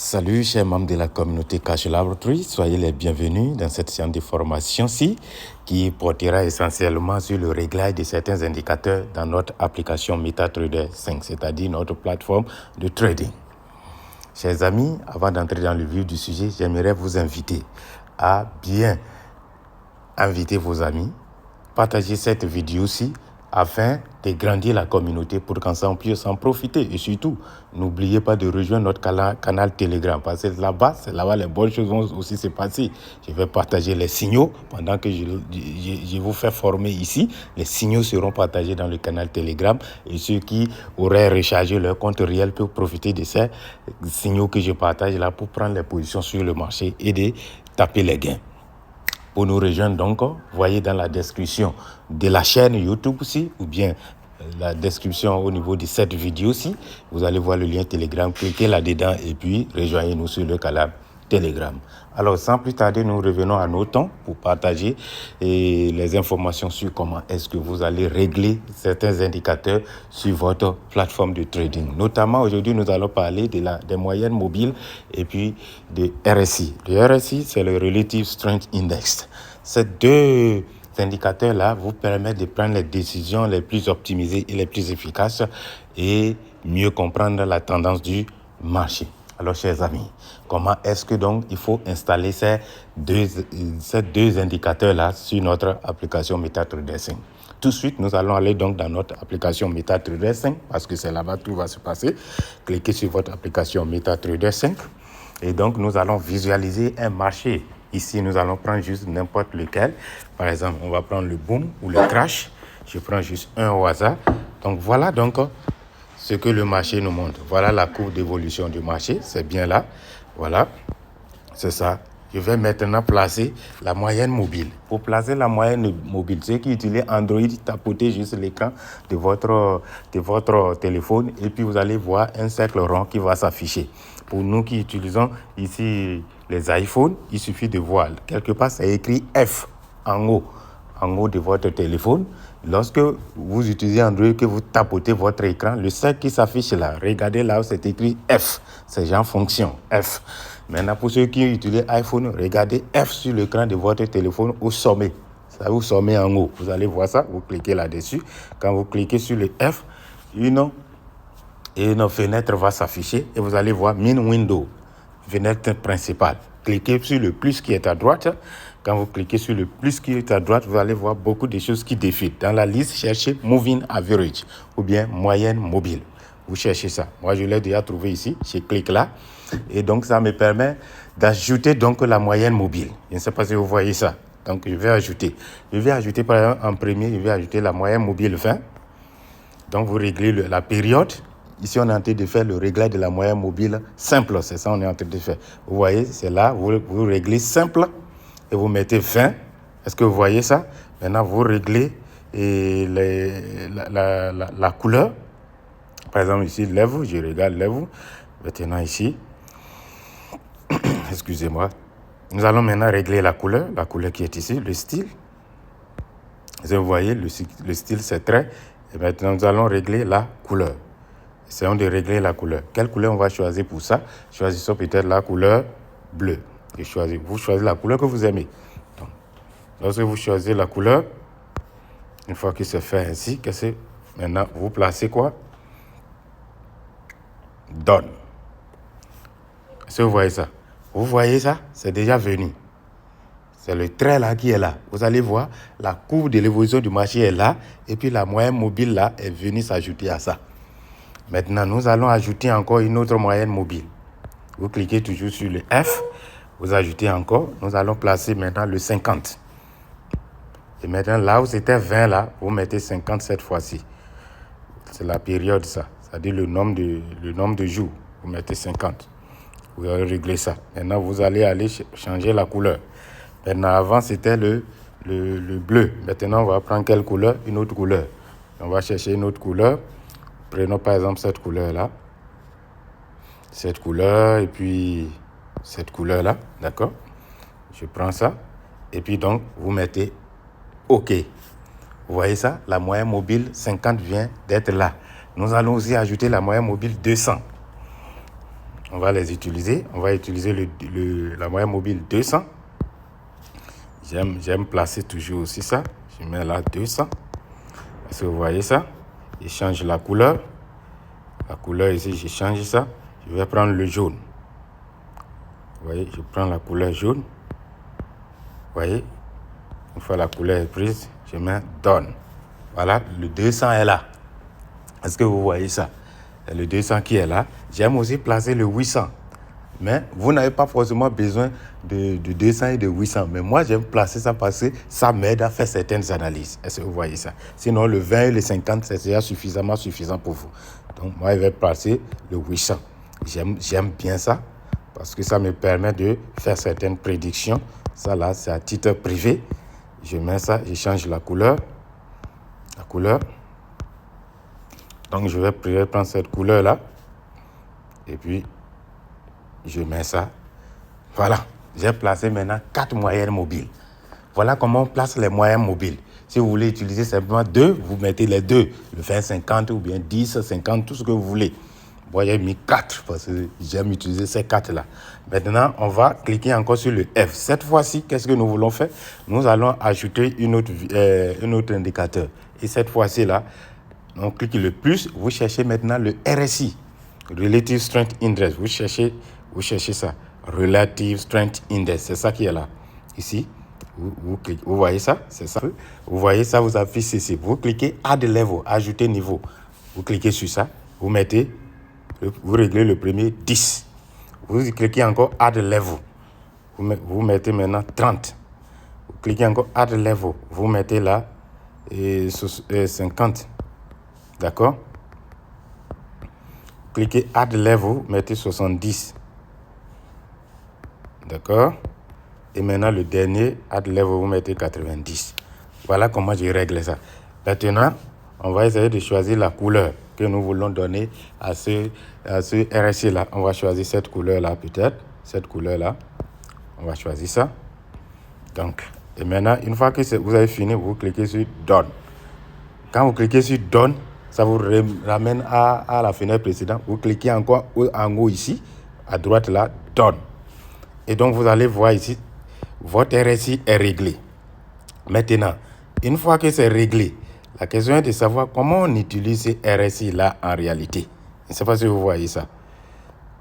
Salut chers membres de la communauté Cash Laboratory, soyez les bienvenus dans cette séance de formation-ci qui portera essentiellement sur le réglage de certains indicateurs dans notre application MetaTrader 5, c'est-à-dire notre plateforme de trading. Chers amis, avant d'entrer dans le vif du sujet, j'aimerais vous inviter à bien inviter vos amis, partager cette vidéo-ci afin de grandir la communauté pour qu'ensemble on puisse en profiter. Et surtout, n'oubliez pas de rejoindre notre canal Telegram parce que là-bas, c'est là-bas les bonnes choses vont aussi se passer. Je vais partager les signaux pendant que je vous fais former ici. Les signaux seront partagés dans le canal Telegram et ceux qui auraient rechargé leur compte réel peuvent profiter de ces signaux que je partage là pour prendre les positions sur le marché et de taper les gains. Pour nous rejoindre donc, voyez dans la description de la chaîne YouTube aussi, ou bien la description au niveau de cette vidéo-ci, vous allez voir le lien Telegram, cliquez là-dedans et puis rejoignez-nous sur le canal Telegram. Alors sans plus tarder, nous revenons à nos temps pour partager les informations sur comment est-ce que vous allez régler certains indicateurs sur votre plateforme de trading. Notamment aujourd'hui, nous allons parler des moyennes mobiles et puis de RSI. Le RSI, c'est le Relative Strength Index. Ces deux indicateurs-là vous permettent de prendre les décisions les plus optimisées et les plus efficaces et mieux comprendre la tendance du marché. Alors, chers amis, comment est-ce que donc il faut installer ces deux indicateurs-là sur notre application MetaTrader 5? Tout de suite, nous allons aller donc dans notre application MetaTrader 5 parce que c'est là-bas que tout va se passer. Cliquez sur votre application MetaTrader 5 et donc nous allons visualiser un marché. Ici, nous allons prendre juste n'importe lequel. Par exemple, on va prendre le boom ou le crash. Je prends juste un au hasard. Donc, voilà donc ce que le marché nous montre. Voilà la courbe d'évolution du marché. C'est bien là. Voilà. C'est ça. Je vais maintenant placer la moyenne mobile. Pour placer la moyenne mobile, ceux qui utilisent Android, tapotez juste l'écran de votre téléphone et puis vous allez voir un cercle rond qui va s'afficher. Pour nous qui utilisons ici les iPhones, il suffit de voir. Quelque part, c'est écrit F en haut de votre téléphone. Lorsque vous utilisez Android, que vous tapotez votre écran, le cercle qui s'affiche là, regardez là où c'est écrit F. C'est genre fonction F. Maintenant, pour ceux qui utilisent iPhone, regardez F sur l'écran de votre téléphone au sommet. Ça au sommet en haut. Vous allez voir ça, vous cliquez là-dessus. Quand vous cliquez sur le F, une fenêtre va s'afficher et vous allez voir Main Window, fenêtre principale. Cliquez sur le plus qui est à droite. Quand vous cliquez sur le plus qui est à droite, vous allez voir beaucoup de choses qui défilent. Dans la liste, cherchez Moving Average ou bien moyenne mobile. Vous cherchez ça. Moi, je l'ai déjà trouvé ici. Je clique là. Et donc, ça me permet d'ajouter donc la moyenne mobile. Je ne sais pas si vous voyez ça. Donc, je vais ajouter. Je vais ajouter, par exemple, en premier, je vais ajouter la moyenne mobile 20. Donc, vous réglez la période. Ici, on est en train de faire le réglage de la moyenne mobile simple. C'est ça qu'on est en train de faire. Vous voyez, c'est là, vous réglez simple et vous mettez 20. Est-ce que vous voyez ça? Maintenant, vous réglez la couleur. Par exemple, ici, level, je regarde level. Maintenant, ici, excusez-moi. Nous allons maintenant régler la couleur qui est ici, le style. Vous voyez, le style, c'est trait. Et maintenant, nous allons régler la couleur. Essayons de régler la couleur. Quelle couleur on va choisir pour ça? Choisissons peut-être la couleur bleue. Vous choisissez la couleur que vous aimez. Donc, lorsque vous choisissez la couleur, une fois que c'est fait ainsi, maintenant, vous placez quoi? Done. Est-ce que vous voyez ça? Vous voyez ça? C'est déjà venu. C'est le trait là qui est là. Vous allez voir, la courbe de l'évolution du marché est là. Et puis la moyenne mobile là est venue s'ajouter à ça. Maintenant, nous allons ajouter encore une autre moyenne mobile. Vous cliquez toujours sur le F. Vous ajoutez encore. Nous allons placer maintenant le 50. Et maintenant, là où c'était 20 là, vous mettez 50 cette fois-ci. C'est la période ça. C'est-à-dire le nombre de jours. Vous mettez 50. Vous allez régler ça. Maintenant, vous allez aller changer la couleur. Maintenant, avant, c'était le bleu. Maintenant, on va prendre quelle couleur? Une autre couleur. On va chercher une autre couleur. Prenons par exemple cette couleur-là. Cette couleur et puis cette couleur-là. D'accord? Je prends ça. Et puis donc, vous mettez OK. Vous voyez ça? La moyenne mobile 50 vient d'être là. Nous allons aussi ajouter la moyenne mobile 200. On va les utiliser. On va utiliser la moyenne mobile 200. J'aime placer toujours aussi ça. Je mets là 200. Est-ce que vous voyez ça? Je change la couleur. La couleur ici, je change ça. Je vais prendre le jaune. Vous voyez, je prends la couleur jaune. Vous voyez, une fois la couleur est prise, je mets Done. Voilà, le 200 est là. Est-ce que vous voyez ça? C'est le 200 qui est là. J'aime aussi placer le 800. Mais vous n'avez pas forcément besoin de 200 et de 800. Mais moi, j'aime placer ça parce que ça m'aide à faire certaines analyses. Est-ce que vous voyez ça? Sinon, le 20 et le 50, c'est déjà suffisant pour vous. Donc, moi, je vais placer le 800. J'aime bien ça parce que ça me permet de faire certaines prédictions. Ça, là, c'est à titre privé. Je mets ça, je change la couleur. La couleur. Donc, je vais prendre cette couleur-là. Et puis, je mets ça. Voilà. J'ai placé maintenant 4 moyennes mobiles. Voilà comment on place les moyennes mobiles. Si vous voulez utiliser simplement 2, vous mettez les 2. Le 20-50 ou bien 10-50, tout ce que vous voulez. Moi, j'ai mis 4 parce que j'aime utiliser ces 4-là. Maintenant, on va cliquer encore sur le F. Cette fois-ci, qu'est-ce que nous voulons faire? Nous allons ajouter un autre indicateur. Et cette fois-ci-là, on clique le plus. Vous cherchez maintenant le RSI, Relative Strength Index. Vous cherchez ça. Relative Strength Index. C'est ça qui est là. Ici, vous cliquez. Vous voyez ça? C'est ça. Vous voyez ça, vous affiche ici. Vous cliquez Add Level, ajouter niveau. Vous cliquez sur ça. Vous réglez le premier 10. Vous cliquez encore Add Level. Vous mettez maintenant 30. Vous cliquez encore Add Level. Vous mettez là 50. D'accord? Cliquez Add Level, mettez 70. D'accord? Et maintenant, le dernier, Add Level, vous mettez 90. Voilà comment je règle ça. Maintenant, on va essayer de choisir la couleur que nous voulons donner à ce RSI-là. On va choisir cette couleur-là, peut-être. Cette couleur-là. On va choisir ça. Donc, et maintenant, une fois que vous avez fini, vous cliquez sur Done. Quand vous cliquez sur Done, ça vous ramène à la fenêtre précédente. Vous cliquez encore en haut ici, à droite là, Done. Et donc, vous allez voir ici, votre RSI est réglé. Maintenant, une fois que c'est réglé, la question est de savoir comment on utilise ce RSI-là en réalité. Je ne sais pas si vous voyez ça.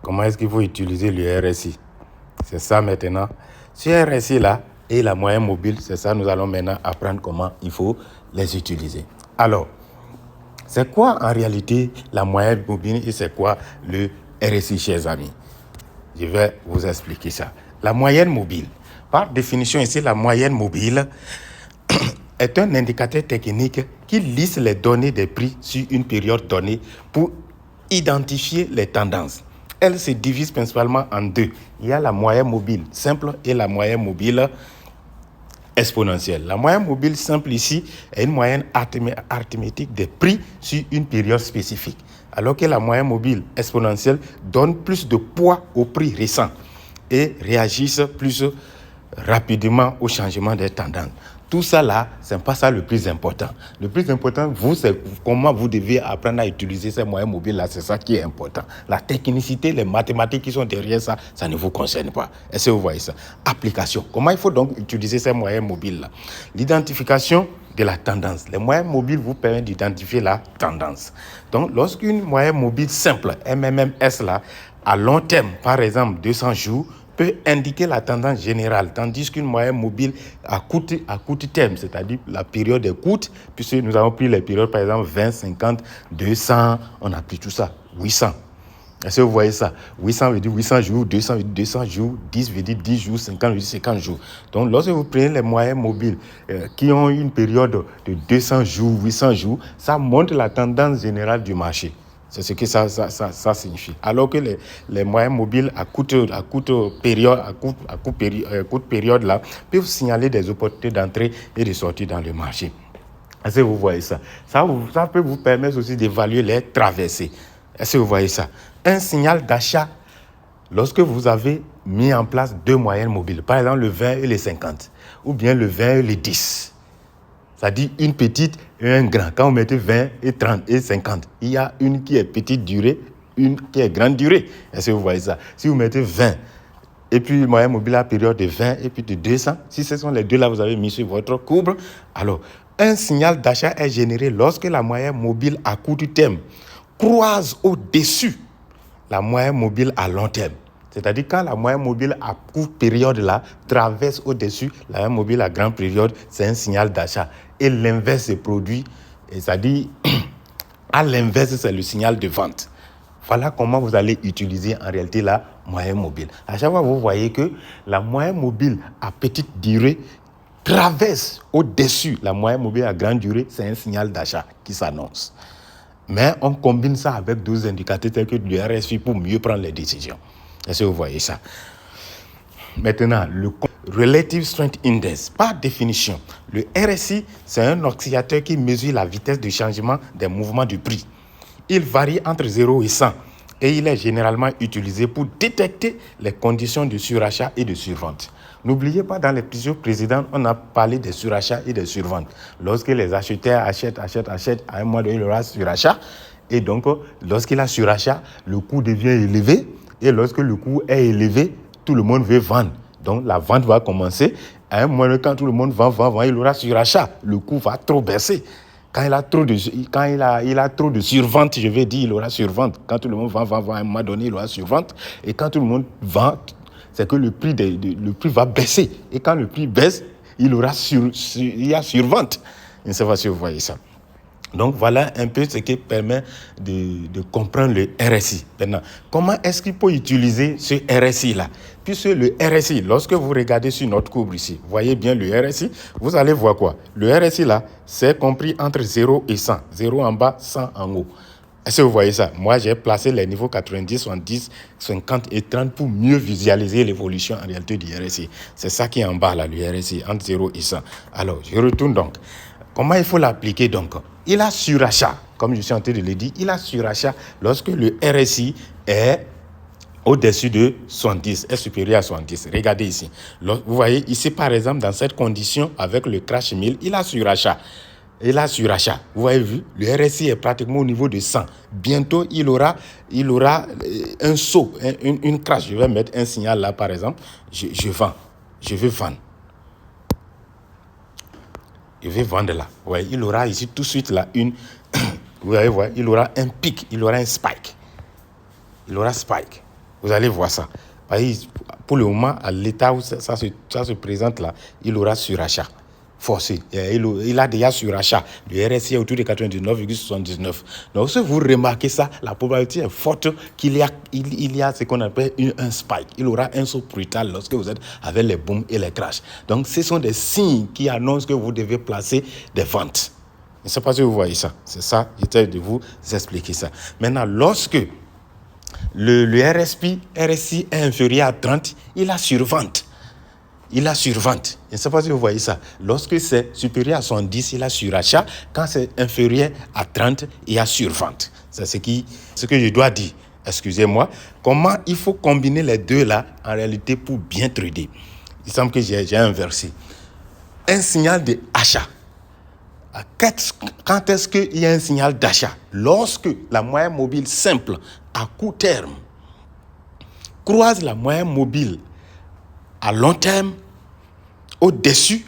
Comment est-ce qu'il faut utiliser le RSI? C'est ça maintenant. Ce RSI-là et la moyenne mobile, c'est ça, nous allons maintenant apprendre comment il faut les utiliser. Alors, c'est quoi en réalité la moyenne mobile et c'est quoi le RSI, chers amis? Je vais vous expliquer ça. La moyenne mobile. Par définition ici, la moyenne mobile est un indicateur technique qui liste les données des prix sur une période donnée pour identifier les tendances. Elle se divise principalement en deux. Il y a la moyenne mobile simple et la moyenne mobile exponentielle. La moyenne mobile simple ici est une moyenne arithmétique des prix sur une période spécifique, alors que la moyenne mobile exponentielle donne plus de poids aux prix récents et réagissent plus rapidement au changement des tendances. Tout ça là, ce n'est pas ça le plus important. Le plus important, c'est comment vous devez apprendre à utiliser ces moyens mobiles là. C'est ça qui est important. La technicité, les mathématiques qui sont derrière ça, ça ne vous concerne pas. Est-ce que vous voyez ça? Application. Comment il faut donc utiliser ces moyens mobiles là? L'identification de la tendance. Les moyens mobiles vous permettent d'identifier la tendance. Donc, lorsqu'une moyenne mobile simple, MMMS là, à long terme, par exemple 200 jours, peut indiquer la tendance générale, tandis qu'une moyenne mobile à court terme, c'est-à-dire la période est courte, puisque nous avons pris les périodes, par exemple, 20, 50, 200, on a pris tout ça, 800. Est-ce que vous voyez ça? 800 veut dire 800 jours, 200 veut dire 200 jours, 10 veut dire 10 jours, 50 veut dire 50 jours. Donc, lorsque vous prenez les moyennes mobiles qui ont une période de 200 jours, 800 jours, ça montre la tendance générale du marché. C'est ce que ça signifie. Alors que les moyens mobiles à courte période là, peuvent signaler des opportunités d'entrée et de sortie dans le marché. Est-ce que vous voyez ça? Ça peut vous permettre aussi d'évaluer les traversées. Est-ce que vous voyez ça? Un signal d'achat lorsque vous avez mis en place deux moyennes mobiles, par exemple le 20 et le 50, ou bien le 20 et le 10. Ça dit une petite et un grand. Quand vous mettez 20 et 30 et 50, il y a une qui est petite durée, une qui est grande durée. Est-ce que vous voyez ça? Si vous mettez 20, et puis le moyen mobile à période de 20 et puis de 200, si ce sont les deux là vous avez mis sur votre courbe, alors un signal d'achat est généré lorsque la moyenne mobile à court terme croise au-dessus la moyenne mobile à long terme. C'est-à-dire quand la moyenne mobile à courte période là traverse au-dessus la moyenne mobile à grande période, c'est un signal d'achat. Et l'inverse se produit, c'est-à-dire à l'inverse, c'est le signal de vente. Voilà comment vous allez utiliser en réalité la moyenne mobile. À chaque fois, vous voyez que la moyenne mobile à petite durée traverse au-dessus la moyenne mobile à grande durée, c'est un signal d'achat qui s'annonce. Mais on combine ça avec d'autres indicateurs tels que le RSI pour mieux prendre les décisions. Est-ce que vous voyez ça? Maintenant, le Relative Strength Index, par définition, le RSI, c'est un oscillateur qui mesure la vitesse de changement des mouvements du prix. Il varie entre 0 et 100 et il est généralement utilisé pour détecter les conditions de surachat et de survente. N'oubliez pas, dans les épisodes précédents, on a parlé des surachats et des surventes. Lorsque les acheteurs achètent, à un moment donné, il y aura surachat. Et donc, lorsqu'il a surachat, le coût devient élevé. Et lorsque le coût est élevé, tout le monde veut vendre. Donc, la vente va commencer. À un moment donné, quand tout le monde vend, il aura surachat. Le coût va trop baisser. Quand il a trop de survente, je vais dire, il aura survente. Quand tout le monde vend, à un moment donné, il aura survente. Et quand tout le monde vend, c'est que le prix va baisser. Et quand le prix baisse, il y a survente. Je ne sais pas si vous voyez ça. Donc, voilà un peu ce qui permet de comprendre le RSI. Maintenant, comment est-ce qu'il peut utiliser ce RSI-là? Puisque le RSI, lorsque vous regardez sur notre courbe ici, vous voyez bien le RSI, vous allez voir quoi? Le RSI-là, c'est compris entre 0 et 100. 0 en bas, 100 en haut. Est-ce que vous voyez ça? Moi, j'ai placé les niveaux 90, 70, 50 et 30 pour mieux visualiser l'évolution en réalité du RSI. C'est ça qui est en bas, là, le RSI, entre 0 et 100. Alors, je retourne donc. Comment il faut l'appliquer donc? Il a surachat, comme je suis en train de le dire, il a surachat lorsque le RSI est au-dessus de 70, est supérieur à 70. Regardez ici. Vous voyez ici, par exemple, dans cette condition, avec le crash 1000, il a surachat. Vous avez vu, le RSI est pratiquement au niveau de 100. Bientôt, il aura un saut, une crash. Je vais mettre un signal là, par exemple. Je veux vendre. Je vais vendre là. Ouais, il aura ici tout de suite là vous allez voir, il aura un pic, il aura un spike. Vous allez voir ça. Pour le moment, à l'état où ça se présente là, il aura surachat forcé. Il a déjà surachat. Le RSI est autour de 99,79. Donc, si vous remarquez ça, la probabilité est forte qu'il y a ce qu'on appelle un spike. Il aura un saut brutal lorsque vous êtes avec les booms et les crashs. Donc, ce sont des signes qui annoncent que vous devez placer des ventes. Je ne sais pas si vous voyez ça. C'est ça, j'essaie de vous expliquer ça. Maintenant, lorsque le RSI est inférieur à 30, il a survente. Je ne sais pas si vous voyez ça. Lorsque c'est supérieur à 70, il a surachat. Quand c'est inférieur à 30, il y a survente. C'est ce que je dois dire. Excusez-moi. Comment il faut combiner les deux là, en réalité, pour bien trader? Il semble que j'ai inversé. Un signal d'achat. Quand est-ce qu'il y a un signal d'achat? Lorsque la moyenne mobile simple à court terme croise la moyenne mobile à long terme au-dessus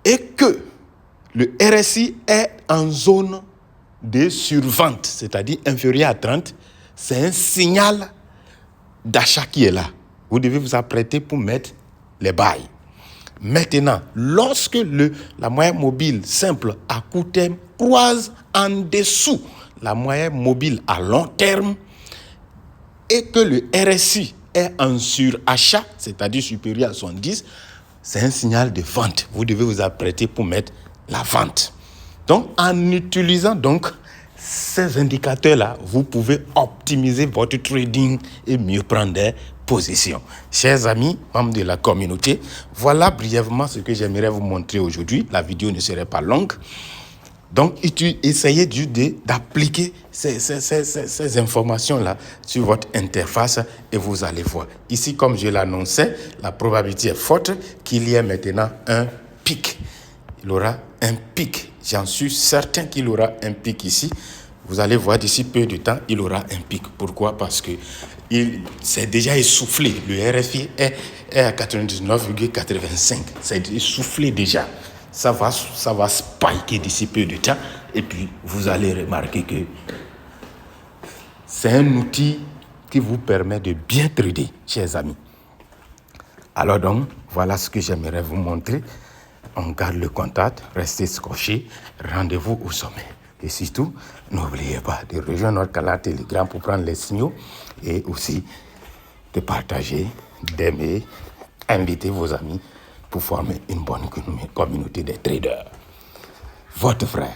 et que le RSI est en zone de survente, c'est-à-dire inférieur à 30, c'est un signal d'achat qui est là. Vous devez vous apprêter pour mettre les bails. Maintenant, lorsque la moyenne mobile simple à court terme croise en dessous la moyenne mobile à long terme et que le RSI est en surachat, c'est-à-dire supérieur à 70, c'est un signal de vente. Vous devez vous apprêter pour mettre la vente. Donc, en utilisant donc ces indicateurs-là, vous pouvez optimiser votre trading et mieux prendre des positions. Chers amis, membres de la communauté, voilà brièvement ce que j'aimerais vous montrer aujourd'hui. La vidéo ne serait pas longue. Donc, essayez d'appliquer ces informations-là sur votre interface et vous allez voir. Ici, comme je l'annonçais, la probabilité est forte qu'il y ait maintenant un pic. Il aura un pic J'en suis certain qu'il aura un pic ici. Vous allez voir d'ici peu de temps, il aura un pic. Pourquoi? Parce que c'est déjà essoufflé. Le RFI est à 99,85. C'est essoufflé déjà. Ça va spiker d'ici peu de temps. Et puis, vous allez remarquer que c'est un outil qui vous permet de bien trader, chers amis. Alors donc, voilà ce que j'aimerais vous montrer. On garde le contact, restez scotchés, rendez-vous au sommet. Et surtout, n'oubliez pas de rejoindre notre canal Telegram pour prendre les signaux et aussi de partager, d'aimer, inviter vos amis pour former une bonne communauté de traders. Votre frère.